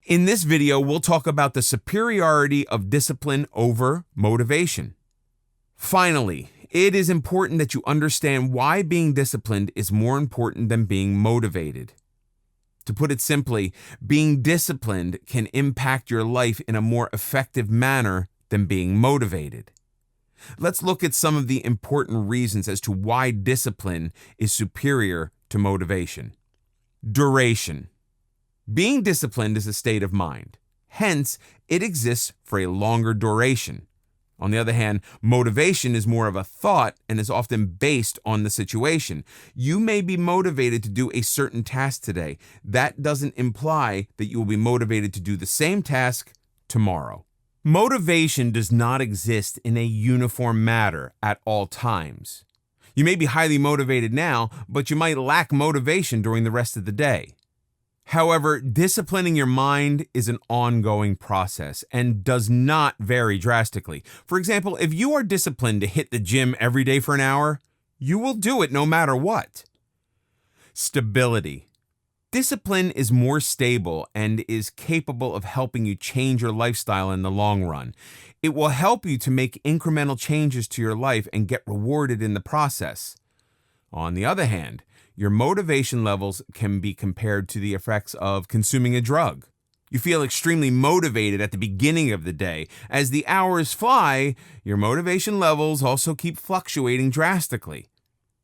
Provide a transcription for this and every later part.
In this video, we'll talk about the superiority of discipline over motivation. Finally, it is important that you understand why being disciplined is more important than being motivated. To put it simply, being disciplined can impact your life in a more effective manner than being motivated. Let's look at some of the important reasons as to why discipline is superior to motivation. Duration. Being disciplined is a state of mind. Hence, it exists for a longer duration. On the other hand, motivation is more of a thought and is often based on the situation. You may be motivated to do a certain task today. That doesn't imply that you will be motivated to do the same task tomorrow. Motivation does not exist in a uniform manner at all times. You may be highly motivated now, but you might lack motivation during the rest of the day. However, disciplining your mind is an ongoing process and does not vary drastically. For example, if you are disciplined to hit the gym every day for an hour, you will do it no matter what. Stability. Discipline is more stable and is capable of helping you change your lifestyle in the long run. It will help you to make incremental changes to your life and get rewarded in the process. On the other hand, your motivation levels can be compared to the effects of consuming a drug. You feel extremely motivated at the beginning of the day. As the hours fly, your motivation levels also keep fluctuating drastically.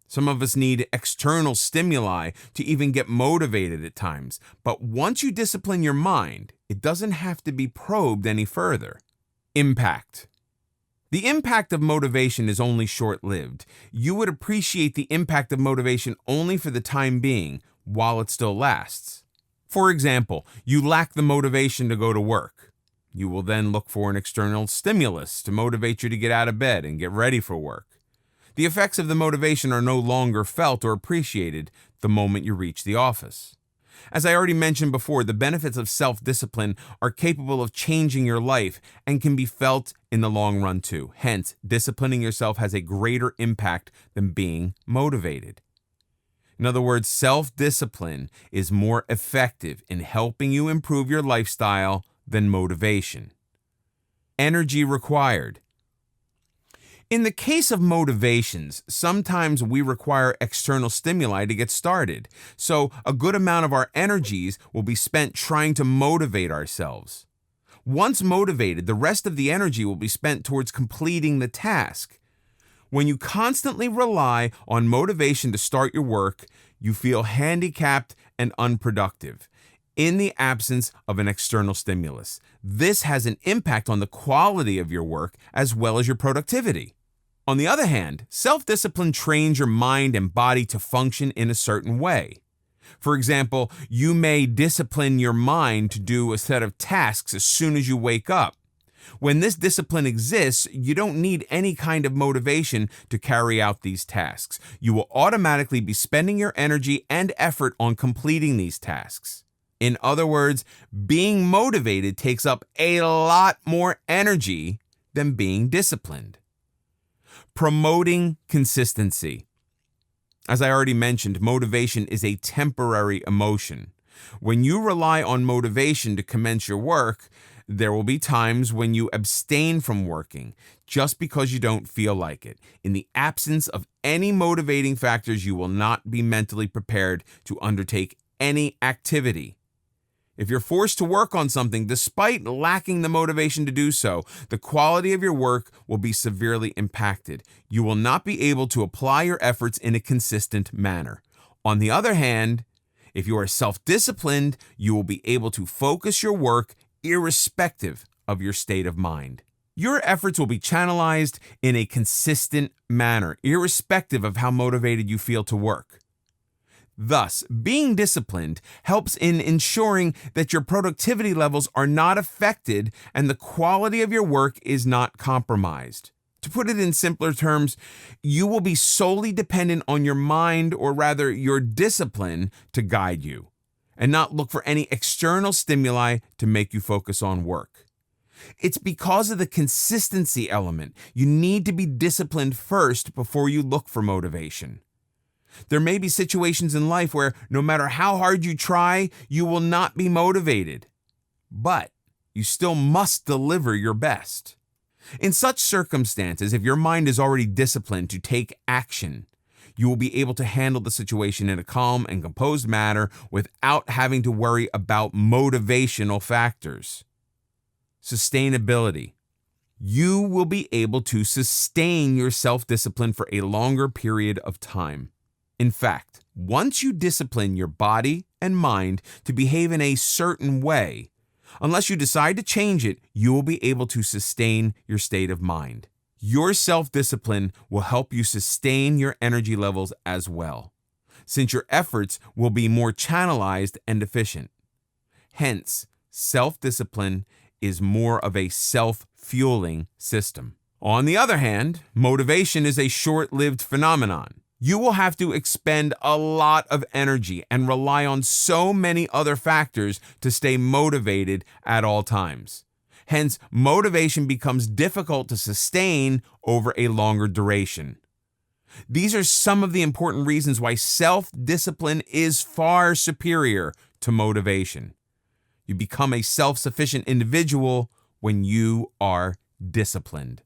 Some of us need external stimuli to even get motivated at times. But once you discipline your mind, it doesn't have to be probed any further. Impact. The impact of motivation is only short-lived. You would appreciate the impact of motivation only for the time being, while it still lasts. For example, you lack the motivation to go to work. You will then look for an external stimulus to motivate you to get out of bed and get ready for work. The effects of the motivation are no longer felt or appreciated the moment you reach the office. As I already mentioned before, the benefits of self-discipline are capable of changing your life and can be felt in the long run too. Hence, disciplining yourself has a greater impact than being motivated. In other words, self-discipline is more effective in helping you improve your lifestyle than motivation. Energy required. In the case of motivations, sometimes we require external stimuli to get started, so a good amount of our energies will be spent trying to motivate ourselves. Once motivated, the rest of the energy will be spent towards completing the task. When you constantly rely on motivation to start your work, you feel handicapped and unproductive in the absence of an external stimulus. This has an impact on the quality of your work as well as your productivity. On the other hand, self-discipline trains your mind and body to function in a certain way. For example, you may discipline your mind to do a set of tasks as soon as you wake up. When this discipline exists, you don't need any kind of motivation to carry out these tasks. You will automatically be spending your energy and effort on completing these tasks. In other words, being motivated takes up a lot more energy than being disciplined. Promoting consistency. As I already mentioned, motivation is a temporary emotion. When you rely on motivation to commence your work, there will be times when you abstain from working just because you don't feel like it. In the absence of any motivating factors, you will not be mentally prepared to undertake any activity. If you're forced to work on something despite lacking the motivation to do so, the quality of your work will be severely impacted. You will not be able to apply your efforts in a consistent manner. On the other hand, if you are self-disciplined, you will be able to focus your work irrespective of your state of mind. Your efforts will be channelized in a consistent manner, irrespective of how motivated you feel to work. Thus, being disciplined helps in ensuring that your productivity levels are not affected and the quality of your work is not compromised. To put it in simpler terms, you will be solely dependent on your mind, or rather your discipline, to guide you, and not look for any external stimuli to make you focus on work. It's because of the consistency element. You need to be disciplined first before you look for motivation. There may be situations in life where no matter how hard you try, you will not be motivated. but you still must deliver your best. In such circumstances, if your mind is already disciplined to take action, you will be able to handle the situation in a calm and composed manner without having to worry about motivational factors. Sustainability. You will be able to sustain your self-discipline for a longer period of time. In fact, once you discipline your body and mind to behave in a certain way, unless you decide to change it, you will be able to sustain your state of mind. Your self-discipline will help you sustain your energy levels as well, since your efforts will be more channelized and efficient. Hence, self-discipline is more of a self-fueling system. On the other hand, motivation is a short-lived phenomenon. You will have to expend a lot of energy and rely on so many other factors to stay motivated at all times. Hence, motivation becomes difficult to sustain over a longer duration. These are some of the important reasons why self-discipline is far superior to motivation. You become a self-sufficient individual when you are disciplined.